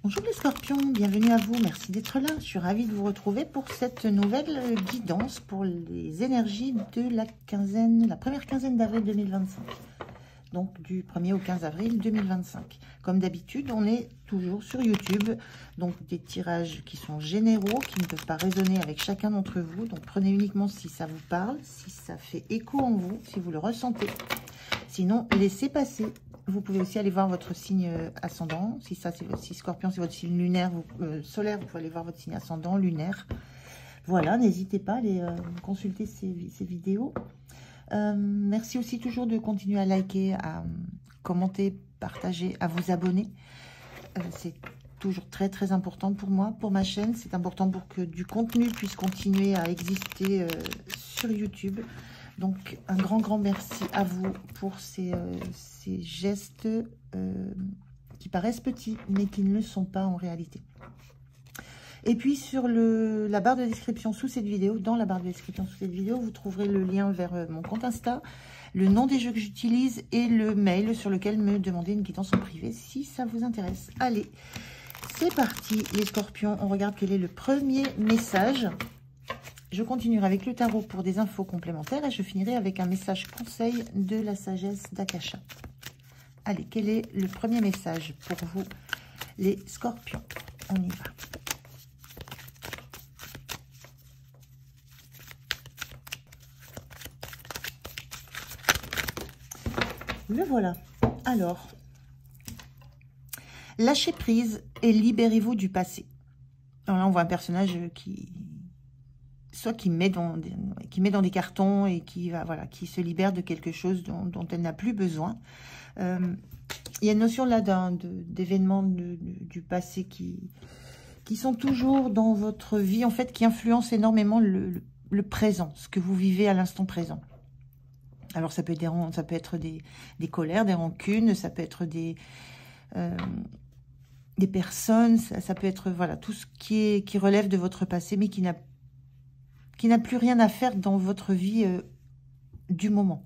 Bonjour les scorpions, bienvenue à vous, merci d'être là. Je suis ravie de vous retrouver pour cette nouvelle guidance pour les énergies de la première quinzaine d'avril 2025. Donc du 1er au 15 avril 2025. Comme d'habitude, on est toujours sur YouTube. Donc des tirages qui sont généraux, qui ne peuvent pas résonner avec chacun d'entre vous. Donc prenez uniquement si ça vous parle, si ça fait écho en vous, si vous le ressentez. Sinon, laissez passer. Vous pouvez aussi aller voir votre signe ascendant. Si Scorpion, c'est votre signe lunaire, solaire, vous pouvez aller voir votre signe ascendant, lunaire. Voilà, n'hésitez pas à aller consulter ces vidéos. Merci aussi toujours de continuer à liker, à commenter, partager, à vous abonner. C'est toujours très très important pour moi, pour ma chaîne. C'est important pour que du contenu puisse continuer à exister sur YouTube. Donc, un grand merci à vous pour ces gestes qui paraissent petits, mais qui ne le sont pas en réalité. Et puis, sur la barre de description sous cette vidéo, dans la barre de description sous cette vidéo, vous trouverez le lien vers mon compte Insta, le nom des jeux que j'utilise et le mail sur lequel me demander une guidance en privé si ça vous intéresse. Allez, c'est parti les scorpions, on regarde quel est le premier message. Je continuerai avec le tarot pour des infos complémentaires et je finirai avec un message conseil de la sagesse d'Akasha. Allez, quel est le premier message pour vous, les scorpions? On y va. Le voilà. Alors, lâchez prise et libérez-vous du passé. Alors là, on voit un personnage qui met dans des cartons et qui se libère de quelque chose dont elle n'a plus besoin. Il y a une notion là d'événements du passé qui sont toujours dans votre vie, en fait, qui influencent énormément le présent, ce que vous vivez à l'instant présent. Alors ça peut être des colères, des rancunes, ça peut être des personnes, ça peut être voilà tout ce qui relève de votre passé, mais qui n'a plus rien à faire dans votre vie du moment.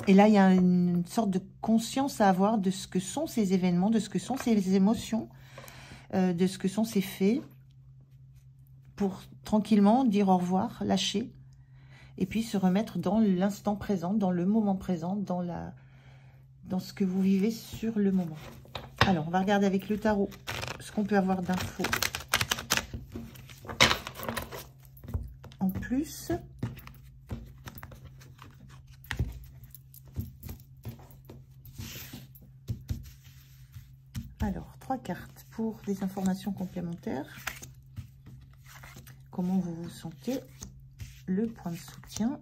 Et là, il y a une sorte de conscience à avoir de ce que sont ces événements, de ce que sont ces émotions, de ce que sont ces faits, pour tranquillement dire au revoir, lâcher, et puis se remettre dans l'instant présent, dans le moment présent, dans ce que vous vivez sur le moment. Alors, on va regarder avec le tarot ce qu'on peut avoir d'infos en plus. Alors, 3 cartes pour des informations complémentaires. Comment vous vous sentez, le point de soutien,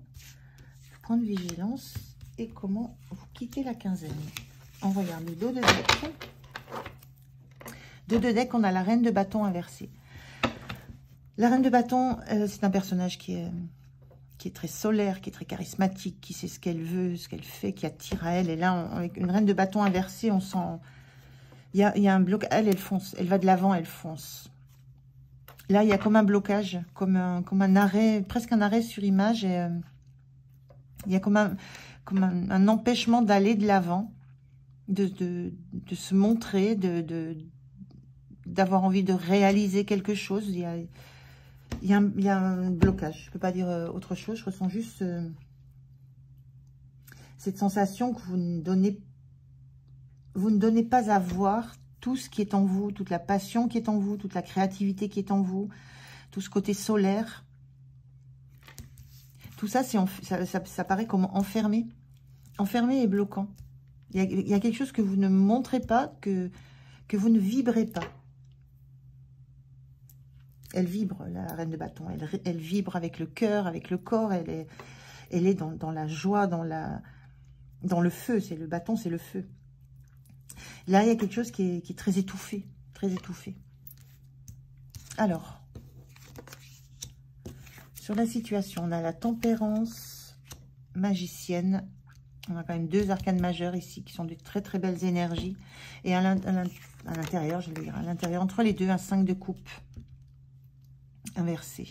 le point de vigilance et comment vous quittez la quinzaine. On regarde le dos de deck. De deck, on a la reine de bâton inversée. La reine de bâton, c'est un personnage qui est très solaire, qui est très charismatique, qui sait ce qu'elle veut, ce qu'elle fait, qui attire à elle. Et là, avec une reine de bâton inversée, on sent... Il y a un blocage. Elle fonce. Elle va de l'avant, elle fonce. Là, il y a comme un blocage, comme un arrêt, presque un arrêt sur image. Et, il y a comme un empêchement d'aller de l'avant, de se montrer, d'avoir envie de réaliser quelque chose. Il y a un blocage. Je ne peux pas dire autre chose. Je ressens juste cette sensation que vous ne donnez pas à voir tout ce qui est en vous, toute la passion qui est en vous, toute la créativité qui est en vous, tout ce côté solaire. Tout ça, ça paraît comme enfermé. Enfermé et bloquant. Il y a quelque chose que vous ne montrez pas, que vous ne vibrez pas. Elle vibre, la reine de bâton. Elle vibre avec le cœur, avec le corps. Elle est dans la joie, dans le feu. C'est le bâton, c'est le feu. Là, il y a quelque chose qui est très étouffé. Très étouffé. Alors, sur la situation, on a la tempérance magicienne. On a quand même 2 arcanes majeures ici qui sont de très très belles énergies. Et à l'intérieur, je vais dire, à l'intérieur, entre les deux, un 5 de coupe inversé.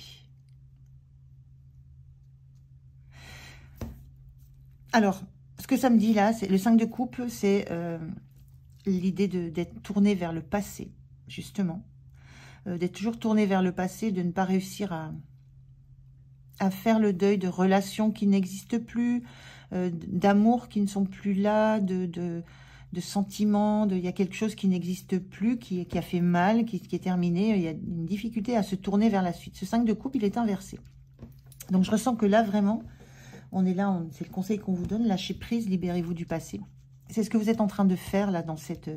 Alors, ce que ça me dit là, c'est le 5 de coupe, c'est l'idée d'être tourné vers le passé. justement. D'être toujours tourné vers le passé, de ne pas réussir à faire le deuil de relations qui n'existent plus, d'amour qui ne sont plus là, de sentiments, il y a quelque chose qui n'existe plus, qui a fait mal, qui est terminé. Il y a une difficulté à se tourner vers la suite. Ce 5 de coupe, il est inversé. Donc je ressens que là, vraiment, on est là, c'est le conseil qu'on vous donne, lâchez prise, libérez-vous du passé. C'est ce que vous êtes en train de faire là dans cette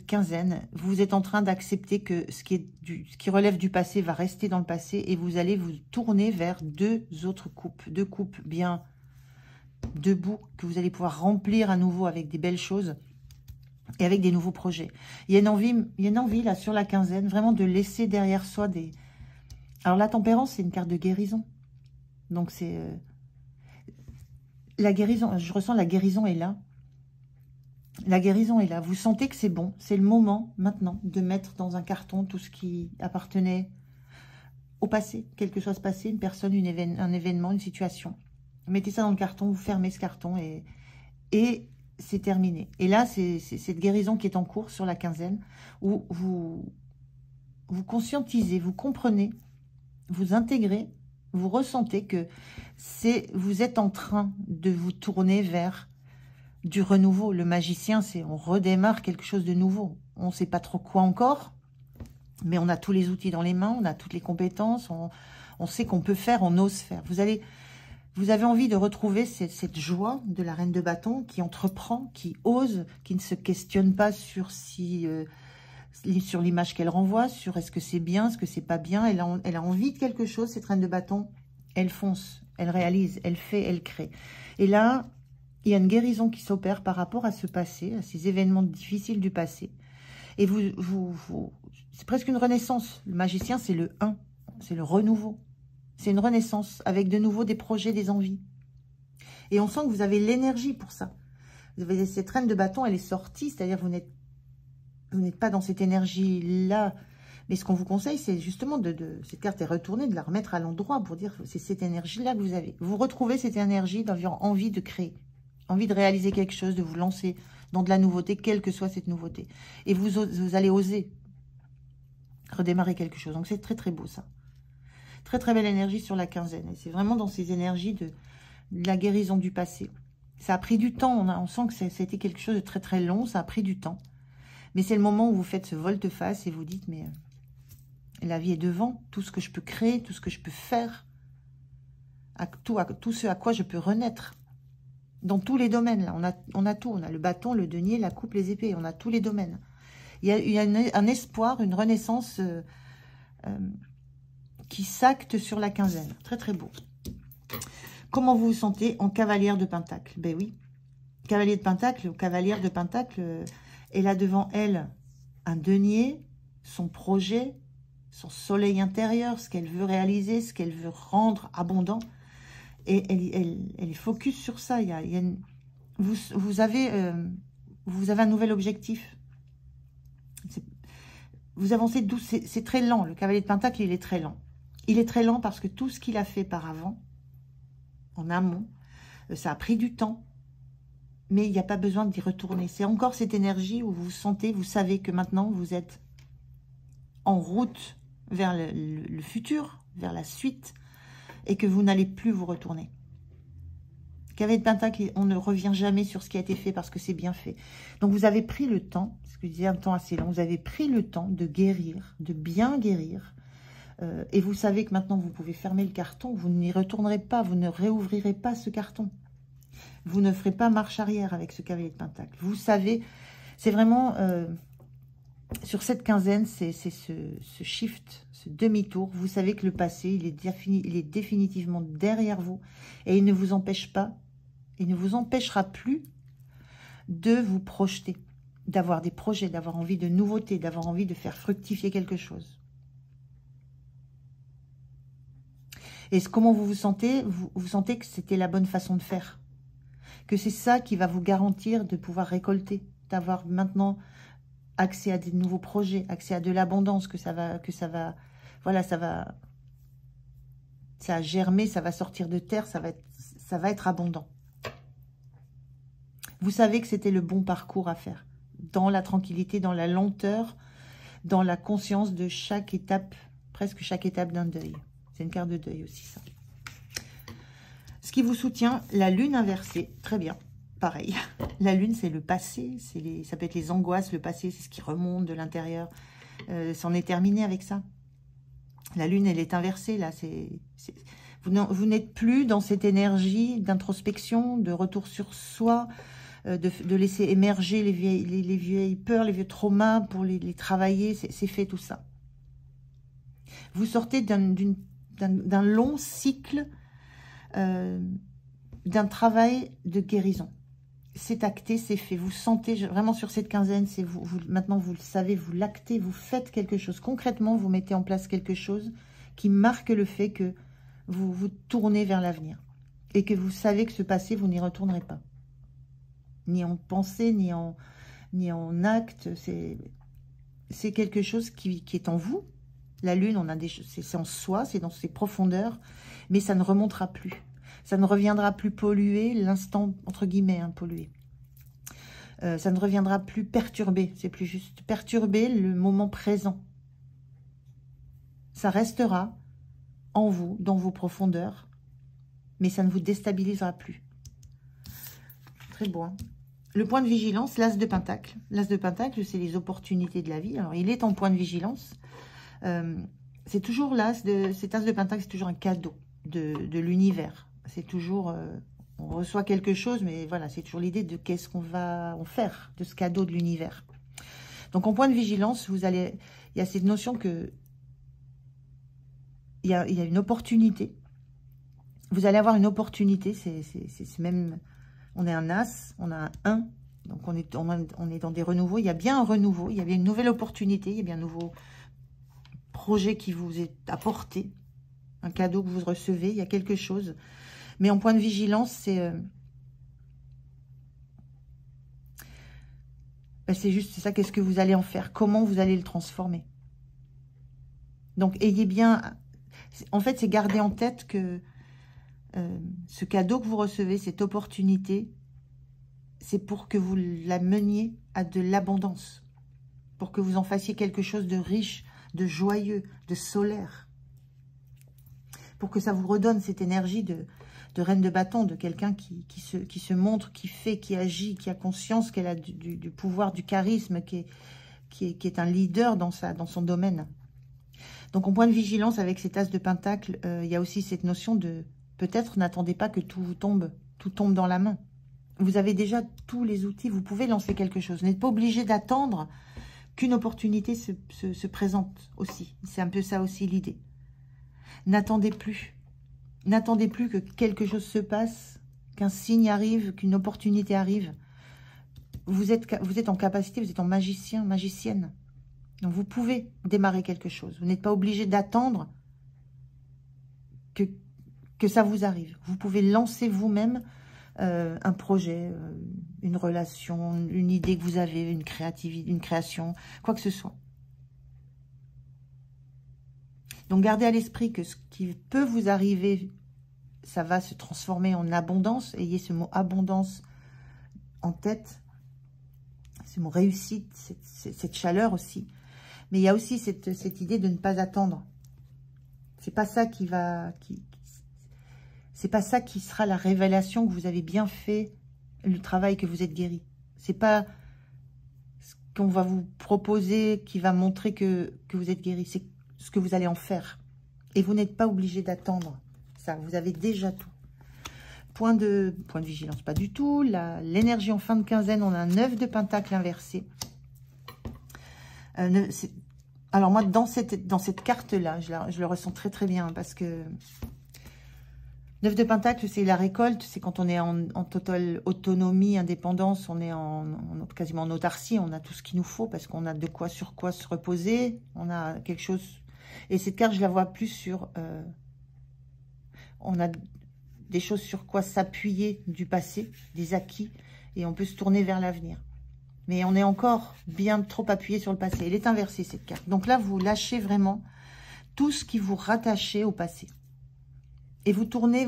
quinzaine. Vous êtes en train d'accepter que ce qui relève du passé va rester dans le passé et vous allez vous tourner vers deux coupes bien debout, que vous allez pouvoir remplir à nouveau avec des belles choses et avec des nouveaux projets. Il y a une envie là sur la quinzaine, vraiment de laisser derrière soi des... Alors la tempérance, c'est une carte de guérison. Donc c'est... la guérison, je ressens la guérison est là. La guérison est là. Vous sentez que c'est bon. C'est le moment, maintenant, de mettre dans un carton tout ce qui appartenait au passé. Quel que soit ce passé, une personne, un événement, une situation. Mettez ça dans le carton, vous fermez ce carton et c'est terminé. Et là, c'est cette guérison qui est en cours sur la quinzaine où vous conscientisez, vous comprenez, vous intégrez, vous ressentez que vous êtes en train de vous tourner vers du renouveau. Le magicien, c'est on redémarre quelque chose de nouveau. On ne sait pas trop quoi encore, mais on a tous les outils dans les mains, on a toutes les compétences, on sait qu'on peut faire, on ose faire. Vous avez envie de retrouver cette joie de la reine de bâton qui entreprend, qui ose, qui ne se questionne pas sur l'image qu'elle renvoie, sur est-ce que c'est bien, est-ce que c'est pas bien. Elle a envie de quelque chose, cette reine de bâton. Elle fonce, elle réalise, elle fait, elle crée. Et là, il y a une guérison qui s'opère par rapport à ce passé, à ces événements difficiles du passé. Et c'est presque une renaissance. Le magicien, c'est le 1, c'est le renouveau. C'est une renaissance avec de nouveau des projets, des envies. Et on sent que vous avez l'énergie pour ça. Vous avez cette reine de bâton, elle est sortie, c'est-à-dire vous n'êtes pas dans cette énergie-là. Mais ce qu'on vous conseille, c'est justement cette carte est retournée, de la remettre à l'endroit pour dire que c'est cette énergie-là que vous avez. Vous retrouvez cette énergie d'avoir envie de créer, envie de réaliser quelque chose, de vous lancer dans de la nouveauté, quelle que soit cette nouveauté. Et vous allez oser redémarrer quelque chose. Donc c'est très très beau ça. Très très belle énergie sur la quinzaine. Et c'est vraiment dans ces énergies de la guérison du passé. Ça a pris du temps. On sent que ça a été quelque chose de très très long. Ça a pris du temps. Mais c'est le moment où vous faites ce volte-face et vous dites, mais la vie est devant. Tout ce que je peux créer, tout ce que je peux faire, tout ce à quoi je peux renaître. Dans tous les domaines, là, on a tout. On a le bâton, le denier, la coupe, les épées. On a tous les domaines. Il y a un espoir, une renaissance qui s'acte sur la quinzaine. Très, très beau. Comment vous vous sentez en cavalière de Pentacle? Ben oui. Cavalier de Pentacle ou cavalière de Pentacle, elle a devant elle un denier, son projet, son soleil intérieur, ce qu'elle veut réaliser, ce qu'elle veut rendre abondant. Et elle est focus sur ça. Vous avez un nouvel objectif. Vous avancez douce. C'est très lent. Le cavalier de Pentacle, il est très lent. Il est très lent parce que tout ce qu'il a fait par avant, en amont, ça a pris du temps. Mais il n'y a pas besoin d'y retourner. C'est encore cette énergie où vous sentez, vous savez que maintenant, vous êtes en route vers le futur, vers la suite, et que vous n'allez plus vous retourner. Cavalier de Pentacle, on ne revient jamais sur ce qui a été fait parce que c'est bien fait. Donc vous avez pris le temps, ce que je disais, un temps assez long, vous avez pris le temps de guérir, de bien guérir, et vous savez que maintenant vous pouvez fermer le carton, vous n'y retournerez pas, vous ne réouvrirez pas ce carton. Vous ne ferez pas marche arrière avec ce cavalier de Pentacle. Vous savez, c'est vraiment, sur cette quinzaine, c'est ce shift, ce demi-tour. Vous savez que le passé, il est définitivement derrière vous. Et il ne vous empêche pas, il ne vous empêchera plus de vous projeter, d'avoir des projets, d'avoir envie de nouveautés, d'avoir envie de faire fructifier quelque chose. Et comment vous vous sentez? Vous sentez que c'était la bonne façon de faire. Que c'est ça qui va vous garantir de pouvoir récolter, d'avoir maintenant accès à des nouveaux projets, accès à de l'abondance, ça a germé, ça va sortir de terre, ça va être abondant. Vous savez que c'était le bon parcours à faire. dans la tranquillité, dans la lenteur, dans la conscience de chaque étape, presque chaque étape d'un deuil. C'est une carte de deuil aussi, ça. Ce qui vous soutient, la lune inversée, très bien, pareil. La lune, c'est le passé, ça peut être les angoisses, le passé, c'est ce qui remonte de l'intérieur. C'en est terminé avec ça. La lune, elle est inversée, là. Vous n'êtes plus dans cette énergie d'introspection, de retour sur soi, de laisser émerger les vieilles peurs, les vieux traumas pour les travailler. C'est fait tout ça. Vous sortez d'un long cycle, d'un travail de guérison. C'est acté, c'est fait. Vous sentez vraiment sur cette quinzaine, c'est maintenant vous le savez, vous l'actez, vous faites quelque chose. Concrètement, vous mettez en place quelque chose qui marque le fait que vous vous tournez vers l'avenir. Et que vous savez que ce passé, vous n'y retournerez pas. Ni en pensée, ni en acte. C'est quelque chose qui est en vous. La lune, c'est en soi, c'est dans ses profondeurs. Mais ça ne remontera plus. Ça ne reviendra plus pollué, l'instant, entre guillemets, hein, pollué. Ça ne reviendra plus perturbé. C'est plus juste perturber le moment présent. Ça restera en vous, dans vos profondeurs. Mais ça ne vous déstabilisera plus. Très beau. Hein. Le point de vigilance, l'as de pentacle. L'as de pentacle, c'est les opportunités de la vie. Alors, il est en point de vigilance. C'est toujours cet as de pentacle, c'est toujours un cadeau de l'univers. C'est toujours, on reçoit quelque chose, mais voilà, c'est toujours l'idée de qu'est-ce qu'on va en faire de ce cadeau de l'univers. Donc, en point de vigilance, il y a cette notion que il y a une opportunité. Vous allez avoir une opportunité, c'est même, on est un as, on a un 1, donc on est dans des renouveaux. Il y a bien un renouveau, il y a bien une nouvelle opportunité, il y a bien un nouveau projet qui vous est apporté, un cadeau que vous recevez, il y a quelque chose. Mais en point de vigilance, c'est juste ça, qu'est-ce que vous allez en faire? Comment vous allez le transformer? Donc, ayez bien... En fait, c'est garder en tête que ce cadeau que vous recevez, cette opportunité, c'est pour que vous la meniez à de l'abondance. Pour que vous en fassiez quelque chose de riche, de joyeux, de solaire. Pour que ça vous redonne cette énergie de reine de bâton, de quelqu'un qui se montre, qui fait, qui agit, qui a conscience qu'elle a du pouvoir, du charisme, qui est un leader dans son domaine. Donc, en point de vigilance, avec cet as de pentacle, il y a aussi cette notion de, peut-être, n'attendez pas que tout vous tombe, tout tombe dans la main. Vous avez déjà tous les outils, vous pouvez lancer quelque chose. Vous n'êtes pas obligé d'attendre qu'une opportunité se présente aussi. C'est un peu ça aussi l'idée. N'attendez plus. N'attendez plus que quelque chose se passe, qu'un signe arrive, qu'une opportunité arrive. Vous êtes en capacité, vous êtes en magicien, magicienne. Donc, vous pouvez démarrer quelque chose. Vous n'êtes pas obligé d'attendre que ça vous arrive. Vous pouvez lancer vous-même un projet, une relation, une idée que vous avez, une création, quoi que ce soit. Donc, gardez à l'esprit que ce qui peut vous arriver, ça va se transformer en abondance. Ayez ce mot abondance en tête. Ce mot réussite, cette chaleur aussi. Mais il y a aussi cette idée de ne pas attendre. C'est pas ça c'est pas ça qui sera la révélation que vous avez bien fait le travail, que vous êtes guéri. C'est pas ce qu'on va vous proposer qui va montrer que vous êtes guéri. C'est ce que vous allez en faire. Et vous n'êtes pas obligé d'attendre ça. Vous avez déjà tout. Point de vigilance, pas du tout. L'énergie en fin de quinzaine, on a un 9 de pentacle inversé. Alors moi, dans cette carte-là, je le ressens très très bien parce que 9 de pentacle, c'est la récolte, c'est quand on est en totale autonomie, indépendance, on est quasiment en autarcie, on a tout ce qu'il nous faut parce qu'on a sur quoi se reposer, on a quelque chose. Et cette carte, je la vois plus sur... on a des choses sur quoi s'appuyer du passé, des acquis, et on peut se tourner vers l'avenir. Mais on est encore bien trop appuyé sur le passé. Elle est inversée, cette carte. Donc là, vous lâchez vraiment tout ce qui vous rattachait au passé. Et vous tournez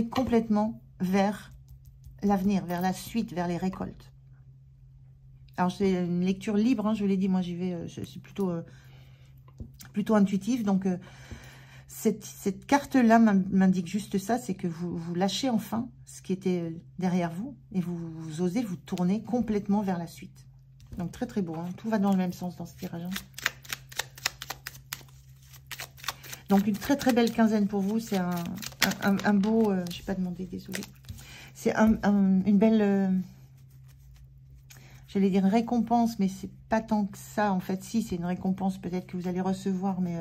complètement vers l'avenir, vers la suite, vers les récoltes. Alors, c'est une lecture libre, hein, je vous l'ai dit, moi j'y vais, c'est plutôt intuitif. Donc, cette carte-là m'indique juste ça, c'est que vous lâchez enfin ce qui était derrière vous et vous osez vous tourner complètement vers la suite. Donc, très très beau, hein. Tout va dans le même sens dans ce tirage. Hein. Donc, une très très belle quinzaine pour vous. C'est un beau... je n'ai pas demandé, désolé. C'est une belle... j'allais dire récompense, mais c'est pas tant que ça. En fait, si, c'est une récompense peut-être que vous allez recevoir, mais...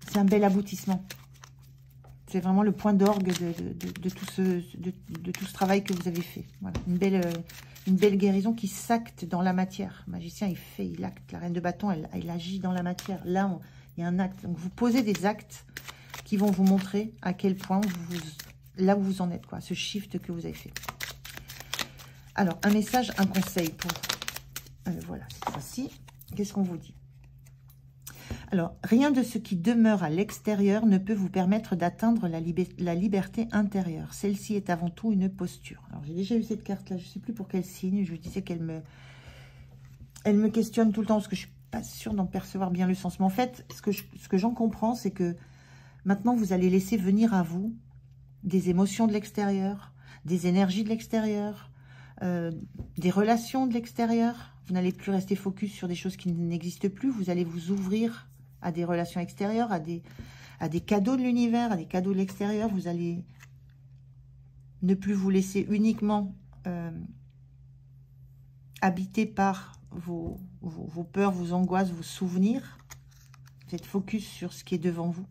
c'est un bel aboutissement. C'est vraiment le point d'orgue de tout ce travail que vous avez fait. Voilà. Une belle guérison qui s'acte dans la matière. Le magicien, il acte. La reine de bâton, elle agit dans la matière. Là, il y a un acte. Donc, vous posez des actes qui vont vous montrer à quel point là où vous en êtes, quoi. Ce shift que vous avez fait. Alors, un message, un conseil pour... voilà, cette fois-ci, qu'est-ce qu'on vous dit? Alors, rien de ce qui demeure à l'extérieur ne peut vous permettre d'atteindre la liberté intérieure. Celle-ci est avant tout une posture. Alors, j'ai déjà eu cette carte-là, je ne sais plus pour quel signe. Je vous disais qu'elle me questionne tout le temps, parce que je ne suis pas sûre d'en percevoir bien le sens. Mais en fait, ce que j'en comprends, c'est que maintenant, vous allez laisser venir à vous des émotions de l'extérieur, des énergies de l'extérieur, des relations de l'extérieur. Vous n'allez plus rester focus sur des choses qui n'existent plus. Vous allez vous ouvrir à des relations extérieures, à des cadeaux de l'univers, à des cadeaux de l'extérieur. Vous allez ne plus vous laisser uniquement habiter par vos peurs, vos angoisses, vos souvenirs. Vous êtes focus sur ce qui est devant vous.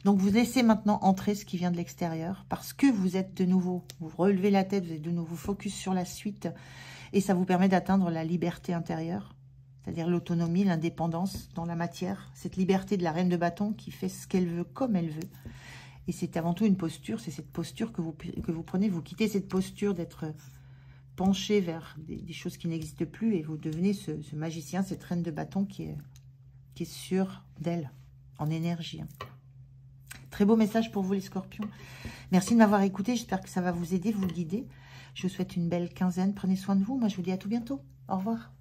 Donc, vous laissez maintenant entrer ce qui vient de l'extérieur parce que vous êtes de nouveau, vous relevez la tête, vous êtes de nouveau focus sur la suite et ça vous permet d'atteindre la liberté intérieure, c'est-à-dire l'autonomie, l'indépendance dans la matière, cette liberté de la reine de bâton qui fait ce qu'elle veut comme elle veut. Et c'est avant tout une posture, c'est cette posture que vous prenez, vous quittez cette posture d'être penché vers des choses qui n'existent plus et vous devenez ce magicien, cette reine de bâton qui est sûre d'elle, en énergie. Très beau message pour vous les scorpions. Merci de m'avoir écouté. J'espère que ça va vous aider, vous guider. Je vous souhaite une belle quinzaine. Prenez soin de vous. Moi, je vous dis à tout bientôt. Au revoir.